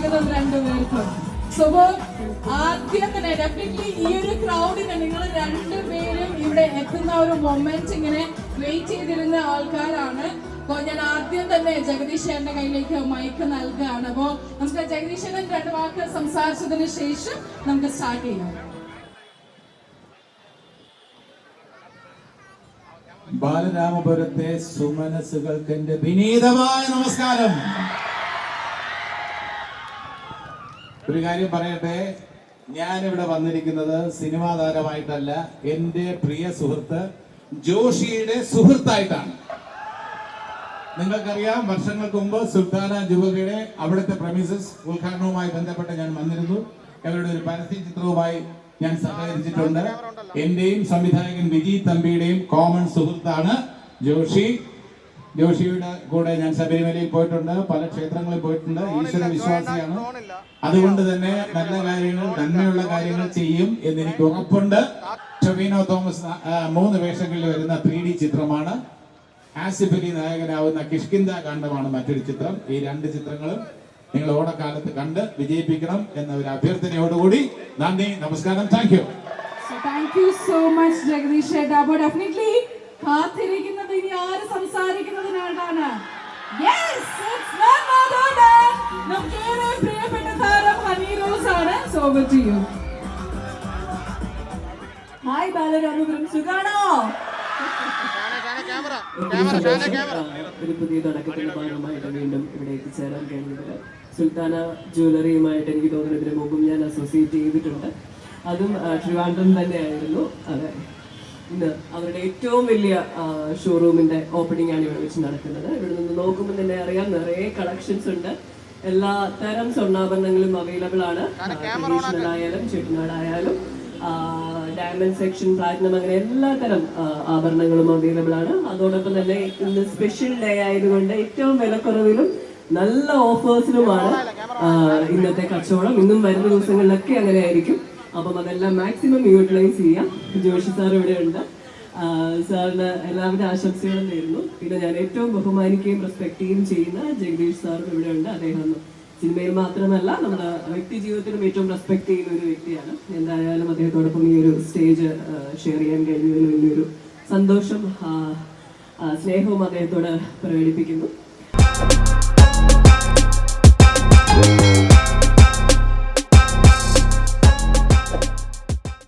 സ്വാഗതം രണ്ടുപേർക്കും. സോ ആദ്യം തന്നെ ഡെഫിനറ്റ്ലി ഈ ഒരു ക്രൗഡിന് നിങ്ങൾ രണ്ടുപേരും ഇവിടെ എത്തുന്ന ഒരു മൊമെന്റ് ഇങ്ങനെ വെയിറ്റ് ചെയ്തിരുന്ന ആൾക്കാരാണ്. അപ്പോൾ ഞാൻ ആദ്യം തന്നെ ജഗദീഷ് ചേട്ടന്റെ കയ്യിലേക്ക് മൈക്ക് നൽകുകയാണ്. അപ്പോൾ നമുക്ക് ജഗദീഷ് ചേട്ടൻ രണ്ട് വാക്ക് സംസാരിച്ചതിന് ശേഷം നമുക്ക് സ്റ്റാർട്ട് ചെയ്യാം. ബാലരാമപുരത്തെ സുമനസ്സുകൾക്ക് എന്റെ വിനീതമായ നമസ്കാരം. ഒരു കാര്യം പറയട്ടെ, ഞാനിവിടെ വന്നിരിക്കുന്നത് സിനിമാ താരമായിട്ടല്ല, എന്റെ പ്രിയ സുഹൃത്ത് ജോഷിയുടെ സുഹൃത്തായിട്ടാണ്. നിങ്ങൾക്കറിയാം, വർഷങ്ങൾക്ക് മുമ്പ് സുൽത്താന ജുവലറിയുടെ അവിടുത്തെ പ്രമിസസ് ഉദ്ഘാടനവുമായി ബന്ധപ്പെട്ട് ഞാൻ വന്നിരുന്നു. അവരുടെ ഒരു പരസ്യ ചിത്രവുമായി ഞാൻ സഹകരിച്ചിട്ടുണ്ട്. എന്റെയും സംവിധായകൻ വിജയ് തമ്പിയുടെയും കോമൺ സുഹൃത്താണ് ജോഷി. ജോഷിയുടെ കൂടെ ഞാൻ ശബരിമലയിൽ പോയിട്ടുണ്ട്, പല ക്ഷേത്രങ്ങളിൽ പോയിട്ടുണ്ട്. ഈശ്വര വിശ്വാസിയാണ്. അതുകൊണ്ട് തന്നെ നല്ല കാര്യങ്ങൾ, നന്മയുള്ള കാര്യങ്ങൾ ചെയ്യും എന്ന് എനിക്ക് ഉറപ്പുണ്ട്. ടൊവിനോ തോമസ് 3 വേഷങ്ങളിൽ വരുന്ന 3D ചിത്രമാണ്. ആസിഫ് അലി നായകനാവുന്ന കിഷ്കിന്ദ കാണ്ഡമാണ് മറ്റൊരു ചിത്രം. ഈ 2 ചിത്രങ്ങളും നിങ്ങൾ ഓണക്കാലത്ത് കണ്ട് വിജയിപ്പിക്കണം എന്ന ഒരു അഭ്യർത്ഥനയോടുകൂടി നന്ദി, നമസ്കാരം. Thank you. Thank you so much Jagadish ചേട്ടാ. അപ്പോൾ ഡെഫിനറ്റ്ലി കാത്തിരിക്കുന്നത് ഇനി ആര് സംസാരിക്കുന്നതിനാണ്? നമുക്ക് ഏറെ പ്രിയപ്പെട്ട താരം ഹണി റോസ് ആണ്. So over to you. Hi Balaramapuram, സുഖാണോ? ഒരു പുതിയ തുടക്കത്തിന്റെ ഭാഗമായിട്ട് വീണ്ടും ഇവിടെ എത്തിച്ചേരാൻ കഴിഞ്ഞത് സുൽത്താന ജ്വല്ലറിയുമായിട്ട് എനിക്ക് തോന്നുന്നു ഇതിനു മുമ്പും ഞാൻ അസോസിയേറ്റ് ചെയ്തിട്ടുണ്ട്. അതും ട്രിവാൻഡ്രം തന്നെയായിരുന്നു. അതെ, ഇന്ന് അവരുടെ ഏറ്റവും വലിയ ഷോറൂമിന്റെ ഓപ്പണിംഗ് ആണ് ഇവിടെ വെച്ച് നടക്കുന്നത്. ഇവിടെ നിന്ന് നോക്കുമ്പോൾ തന്നെ അറിയാം, നിറയെ കളക്ഷൻസ് ഉണ്ട്. എല്ലാ തരം സ്വർണ്ണാഭരണങ്ങളും അവൈലബിൾ ആണ്. ട്രഡീഷണൽ ആയാലും ചെട്ടിനാടായാലും ഡയമണ്ട് സെക്ഷൻ, പ്ലാറ്റിനം, അങ്ങനെ എല്ലാ തരം ആഭരണങ്ങളും അവൈലബിൾ ആണ്. അതോടൊപ്പം തന്നെ ഇന്ന് സ്പെഷ്യൽ ഡേ ആയതുകൊണ്ട് ഏറ്റവും വിലക്കുറവിലും നല്ല ഓഫേഴ്സിലുമാണ് ഇന്നത്തെ കച്ചവടം. ഇന്നും വരുന്ന ദിവസങ്ങളിലൊക്കെ അങ്ങനെ ആയിരിക്കും. അപ്പം അതെല്ലാം മാക്സിമം യൂട്ടിലൈസ് ചെയ്യാം. ജോഷി സാർ ഇവിടെ ഉണ്ട്. സാറിന് എല്ലാവിധ ആശംസകളും നേരുന്നു. പിന്നെ ഞാൻ ഏറ്റവും ബഹുമാനിക്കുകയും റെസ്പെക്ട് ചെയ്യുകയും ചെയ്യുന്ന ജഗദീഷ് സാറും ഇവിടെ ഉണ്ട്. അദ്ദേഹം സിനിമയിൽ മാത്രമല്ല നമ്മുടെ വ്യക്തി ജീവിതത്തിലും ഏറ്റവും റെസ്പെക്ട് ചെയ്യുന്ന ഒരു വ്യക്തിയാണ്. എന്തായാലും അദ്ദേഹത്തോടൊപ്പം ഈ ഒരു സ്റ്റേജ് ഷെയർ ചെയ്യാൻ കഴിഞ്ഞതിൽ വലിയൊരു സന്തോഷം, സ്നേഹവും അദ്ദേഹത്തോട് പ്രകടിപ്പിക്കുന്നു.